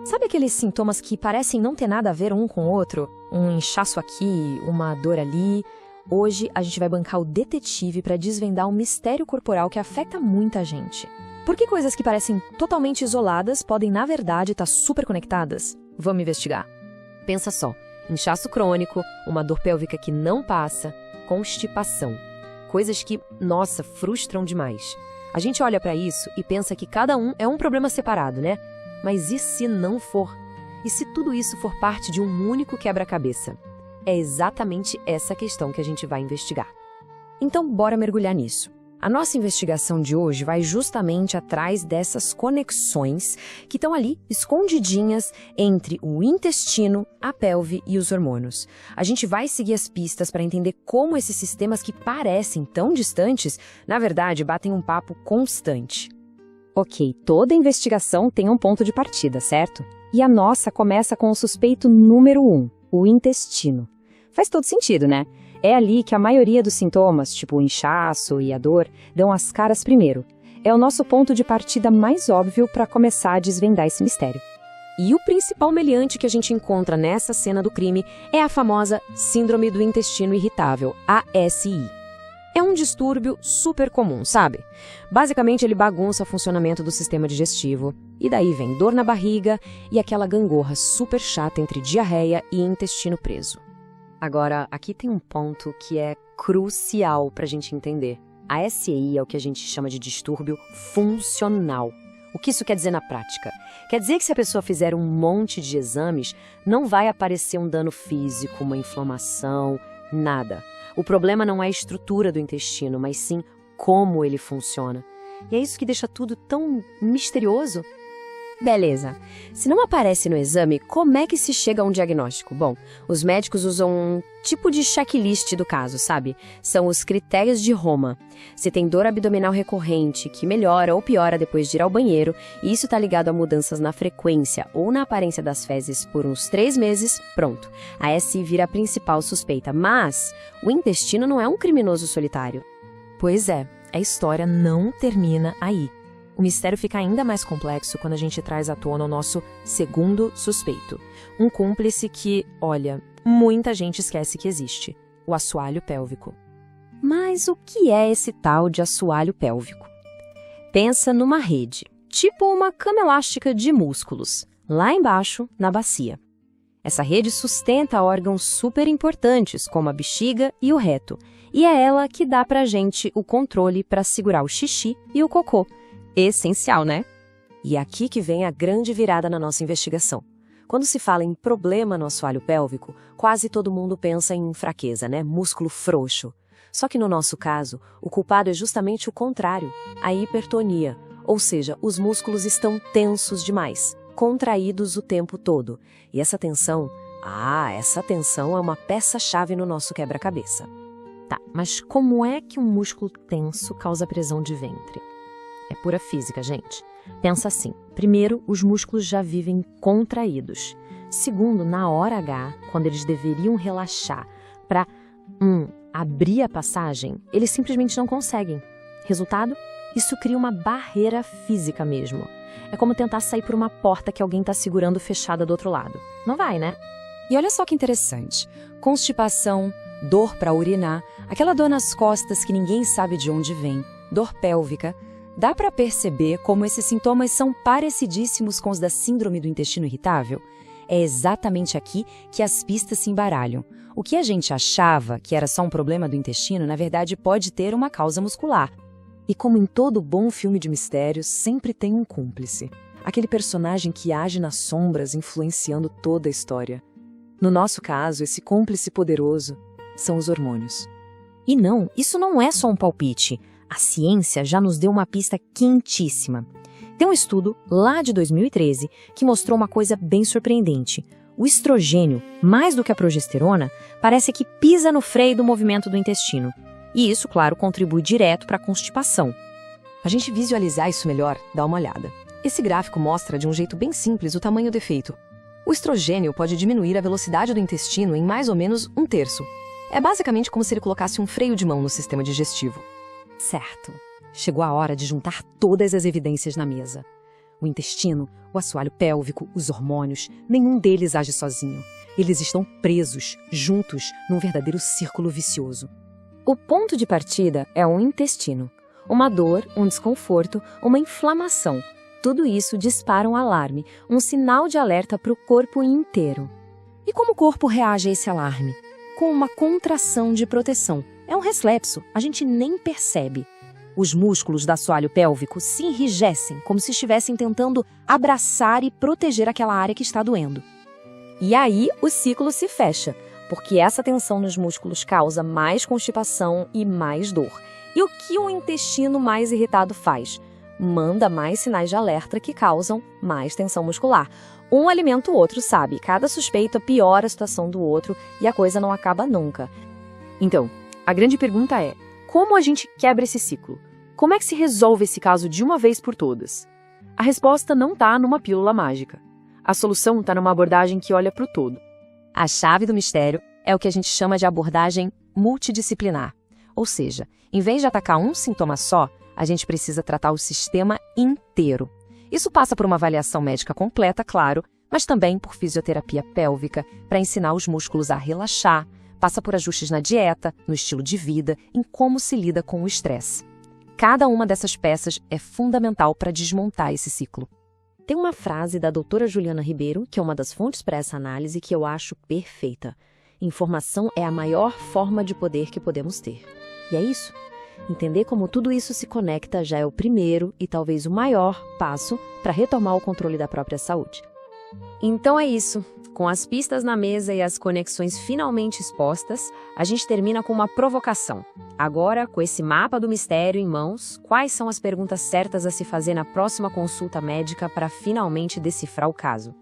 Sabe aqueles sintomas que parecem não ter nada a ver um com o outro? Um inchaço aqui, uma dor ali. Hoje a gente vai bancar o detetive para desvendar um mistério corporal que afeta muita gente. Por que coisas que parecem totalmente isoladas podem, na verdade, estar super conectadas? Vamos investigar. Pensa só, inchaço crônico, uma dor pélvica que não passa, constipação. Coisas que, nossa, frustram demais. A gente olha para isso e pensa que cada um é um problema separado, né? Mas e se não for? E se tudo isso for parte de um único quebra-cabeça? É exatamente essa questão que a gente vai investigar. Então, bora mergulhar nisso. A nossa investigação de hoje vai justamente atrás dessas conexões que estão ali, escondidinhas, entre o intestino, a pelve e os hormônios. A gente vai seguir as pistas para entender como esses sistemas que parecem tão distantes, na verdade, batem um papo constante. Ok, toda investigação tem um ponto de partida, certo? E a nossa começa com o suspeito número 1, o intestino. Faz todo sentido, né? É ali que a maioria dos sintomas, tipo o inchaço e a dor, dão as caras primeiro. É o nosso ponto de partida mais óbvio para começar a desvendar esse mistério. E o principal meliante que a gente encontra nessa cena do crime é a famosa Síndrome do Intestino Irritável, ASI. É um distúrbio super comum, sabe? Basicamente, ele bagunça o funcionamento do sistema digestivo. E daí vem dor na barriga e aquela gangorra super chata entre diarreia e intestino preso. Agora, aqui tem um ponto que é crucial para a gente entender. A SEI é o que a gente chama de distúrbio funcional. O que isso quer dizer na prática? Quer dizer que se a pessoa fizer um monte de exames, não vai aparecer um dano físico, uma inflamação, nada. O problema não é a estrutura do intestino, mas sim como ele funciona. E é isso que deixa tudo tão misterioso. Beleza. Se não aparece no exame, como é que se chega a um diagnóstico? Bom, os médicos usam um tipo de checklist do caso, sabe? São os critérios de Roma. Se tem dor abdominal recorrente, que melhora ou piora depois de ir ao banheiro, e isso está ligado a mudanças na frequência ou na aparência das fezes por uns 3 meses, pronto. A SI vira a principal suspeita. Mas o intestino não é um criminoso solitário. Pois é, a história não termina aí. O mistério fica ainda mais complexo quando a gente traz à tona o nosso segundo suspeito. Um cúmplice que, olha, muita gente esquece que existe. O assoalho pélvico. Mas o que é esse tal de assoalho pélvico? Pensa numa rede, tipo uma cama elástica de músculos, lá embaixo, na bacia. Essa rede sustenta órgãos super importantes, como a bexiga e o reto. E é ela que dá pra gente o controle para segurar o xixi e o cocô. Essencial, né? E é aqui que vem a grande virada na nossa investigação. Quando se fala em problema no assoalho pélvico, quase todo mundo pensa em fraqueza, né? Músculo frouxo. Só que no nosso caso, o culpado é justamente o contrário, a hipertonia, ou seja, os músculos estão tensos demais, contraídos o tempo todo. E essa tensão é uma peça-chave no nosso quebra-cabeça. Tá, mas como é que um músculo tenso causa prisão de ventre? É pura física, gente. Pensa assim. Primeiro, os músculos já vivem contraídos. Segundo, na hora H, quando eles deveriam relaxar para abrir a passagem, eles simplesmente não conseguem. Resultado? Isso cria uma barreira física mesmo. É como tentar sair por uma porta que alguém está segurando fechada do outro lado. Não vai, né? E olha só que interessante. Constipação, dor para urinar, aquela dor nas costas que ninguém sabe de onde vem, dor pélvica. Dá para perceber como esses sintomas são parecidíssimos com os da síndrome do intestino irritável? É exatamente aqui que as pistas se embaralham. O que a gente achava que era só um problema do intestino, na verdade pode ter uma causa muscular. E como em todo bom filme de mistério, sempre tem um cúmplice. Aquele personagem que age nas sombras, influenciando toda a história. No nosso caso, esse cúmplice poderoso são os hormônios. E não, isso não é só um palpite. A ciência já nos deu uma pista quentíssima. Tem um estudo, lá de 2013, que mostrou uma coisa bem surpreendente. O estrogênio, mais do que a progesterona, parece que pisa no freio do movimento do intestino. E isso, claro, contribui direto para a constipação. A gente visualizar isso melhor, dá uma olhada. Esse gráfico mostra de um jeito bem simples o tamanho do efeito. O estrogênio pode diminuir a velocidade do intestino em mais ou menos 1/3. É basicamente como se ele colocasse um freio de mão no sistema digestivo. Certo. Chegou a hora de juntar todas as evidências na mesa. O intestino, o assoalho pélvico, os hormônios, nenhum deles age sozinho. Eles estão presos, juntos, num verdadeiro círculo vicioso. O ponto de partida é o intestino. Uma dor, um desconforto, uma inflamação. Tudo isso dispara um alarme, um sinal de alerta para o corpo inteiro. E como o corpo reage a esse alarme? Com uma contração de proteção. É um reflexo, a gente nem percebe. Os músculos do assoalho pélvico se enrijecem, como se estivessem tentando abraçar e proteger aquela área que está doendo. E aí o ciclo se fecha, porque essa tensão nos músculos causa mais constipação e mais dor. E o que o intestino mais irritado faz? Manda mais sinais de alerta que causam mais tensão muscular. Um alimenta o outro, sabe? Cada suspeita piora a situação do outro e a coisa não acaba nunca. Então, a grande pergunta é, como a gente quebra esse ciclo? Como é que se resolve esse caso de uma vez por todas? A resposta não está numa pílula mágica. A solução está numa abordagem que olha para o todo. A chave do mistério é o que a gente chama de abordagem multidisciplinar. Ou seja, em vez de atacar um sintoma só, a gente precisa tratar o sistema inteiro. Isso passa por uma avaliação médica completa, claro, mas também por fisioterapia pélvica, para ensinar os músculos a relaxar, passa por ajustes na dieta, no estilo de vida, em como se lida com o estresse. Cada uma dessas peças é fundamental para desmontar esse ciclo. Tem uma frase da doutora Juliana Ribeiro, que é uma das fontes para essa análise, que eu acho perfeita. Informação é a maior forma de poder que podemos ter. E é isso. Entender como tudo isso se conecta já é o primeiro e talvez o maior passo para retomar o controle da própria saúde. Então é isso. Com as pistas na mesa e as conexões finalmente expostas, a gente termina com uma provocação. Agora, com esse mapa do mistério em mãos, quais são as perguntas certas a se fazer na próxima consulta médica para finalmente decifrar o caso?